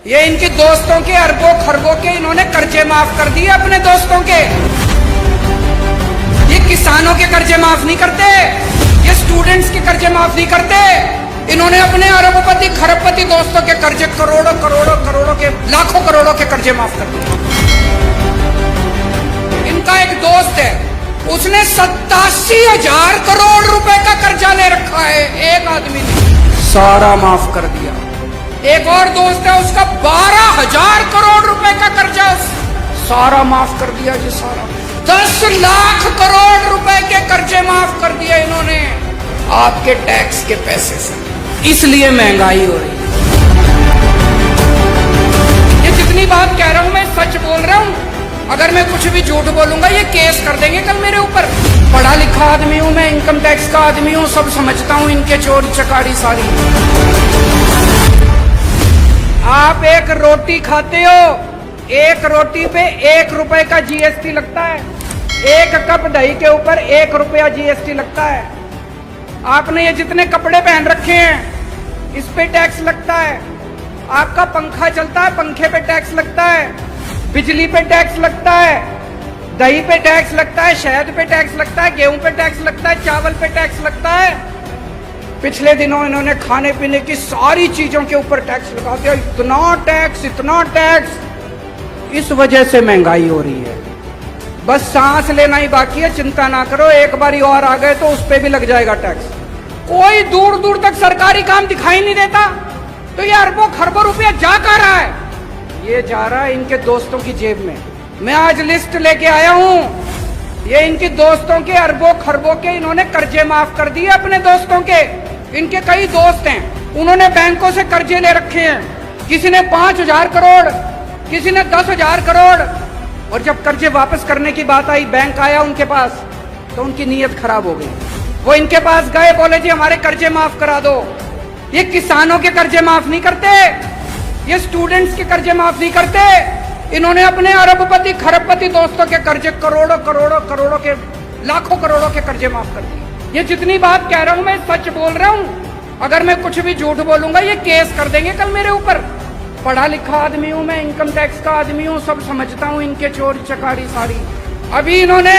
ये इनके दोस्तों के अरबों खरबों के इन्होंने कर्जे माफ कर दिए अपने दोस्तों के। ये किसानों के कर्जे माफ नहीं करते, ये स्टूडेंट्स के कर्जे माफ नहीं करते। इन्होंने अपने अरबपति खरबपति दोस्तों के कर्जे करोड़ों करोड़ों करोड़ों के लाखों करोड़ों के कर्जे माफ कर दिए। इनका एक दोस्त है, उसने 87,000 करोड़ रुपए का कर्जा ले रखा है, एक आदमी ने सारा माफ कर दिया। एक और दोस्त है, उसका 12,000 करोड़ रुपए का कर्जा सारा माफ कर दिया जी, सारा 10 लाख करोड़ रुपए के कर्जे माफ कर दिए इन्होंने आपके टैक्स के पैसे से। इसलिए महंगाई हो रही है। ये जितनी बात कह रहा हूं मैं सच बोल रहा हूं। अगर मैं कुछ भी झूठ बोलूंगा ये केस कर देंगे कल मेरे ऊपर। पढ़ा लिखा आदमी हूं मैं, इनकम टैक्स का आदमी हूं, सब समझता हूं इनके चोरी चकारी सारी। आप एक रोटी खाते हो, एक रोटी पे 1 रुपए का जीएसटी लगता है, 1 कप दही के ऊपर 1 रुपया जीएसटी लगता है। आपने ये जितने कपड़े पहन रखे हैं इस पे टैक्स लगता है। आपका पंखा चलता है, पंखे पे टैक्स लगता है, बिजली पे टैक्स लगता है, दही पे टैक्स लगता है, शहद पे टैक्स लगता है, गेहूं पे टैक्स लगता है, चावल पे टैक्स लगता है। पिछले दिनों इन्होंने खाने पीने की सारी चीजों के ऊपर टैक्स लगा दिया। इतना टैक्स, इतना टैक्स। इस वजह से महंगाई हो रही है। बस सांस लेना ही बाकी है, चिंता ना करो, एक बारी और आ गए तो उस पे भी लग जाएगा टैक्स। कोई दूर दूर तक सरकारी काम दिखाई नहीं देता, तो ये अरबों खरबों रुपया जा कहाँ रहा है? ये जा रहा है इनके दोस्तों की जेब में। मैं आज लिस्ट लेके आया हूं, ये इनके दोस्तों के अरबों खरबों के इन्होंने कर्जे माफ कर दिए अपने दोस्तों के। इनके कई दोस्त हैं, उन्होंने बैंकों से कर्जे ले रखे हैं। किसी ने 5,000 करोड़, किसी ने 10,000 करोड़। और जब कर्जे वापस करने की बात आई, बैंक आया उनके पास, तो उनकी नीयत खराब हो गई। वो इनके पास गए, बोले जी हमारे कर्जे माफ करा दो। ये किसानों के कर्जे माफ नहीं करते, ये स्टूडेंट्स के कर्जे माफ नहीं करते। इन्होंने अपने अरबपति खरबपति दोस्तों के कर्जे करोड़ों करोड़ों करोड़ों के लाखों करोड़ों के कर्जे माफ कर दिए। ये जितनी बात कह रहा हूं मैं सच बोल रहा हूं। अगर मैं कुछ भी झूठ बोलूंगा ये केस कर देंगे कल मेरे ऊपर। पढ़ा लिखा आदमी हूं मैं, इनकम टैक्स का आदमी हूं, सब समझता हूं इनके चोरी चकारी सारी। अभी इन्होंने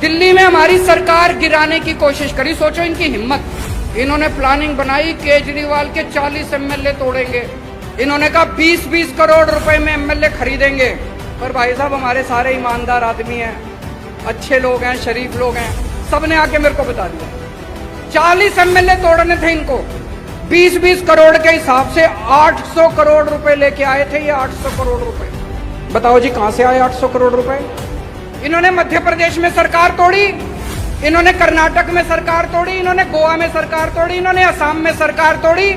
दिल्ली में हमारी सरकार गिराने की कोशिश करी, सोचो इनकी हिम्मत। इन्होंने प्लानिंग बनाई, केजरीवाल के 40 एमएलए तोड़ेंगे। इन्होंने कहा 20-20 करोड़ रुपए में एमएलए खरीदेंगे। पर भाई साहब हमारे सारे ईमानदार आदमी हैं, अच्छे लोग हैं, शरीफ लोग हैं, सबने आके मेरे को बता दिया 40 एमएलए तोड़ने थे इनको। 20-20 करोड़ के हिसाब से 800 करोड़ रुपए लेके आए थे ये। 800 करोड़ रुपए बताओ जी कहां से आए 800 करोड़ रुपए? इन्होंने मध्य प्रदेश में सरकार तोड़ी, इन्होंने कर्नाटक में सरकार तोड़ी, इन्होंने गोवा में सरकार तोड़ी, इन्होंने असम में सरकार तोड़ी।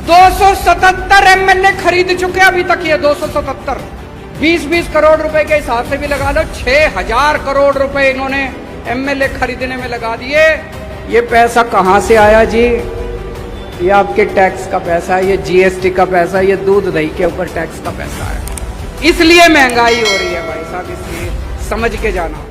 277 एमएलए खरीद चुके अभी तक ये। 277 20-20 करोड़ रुपए के हिसाब से भी लगा लो, 6,000 करोड़ रुपए इन्होंने एमएलए खरीदने में लगा दिए। ये पैसा कहां से आया जी? ये आपके टैक्स का पैसा है, ये जीएसटी का पैसा है, ये दूध दही के ऊपर टैक्स का पैसा है। इसलिए महंगाई हो रही है भाई साहब, इसलिए समझ के जाना।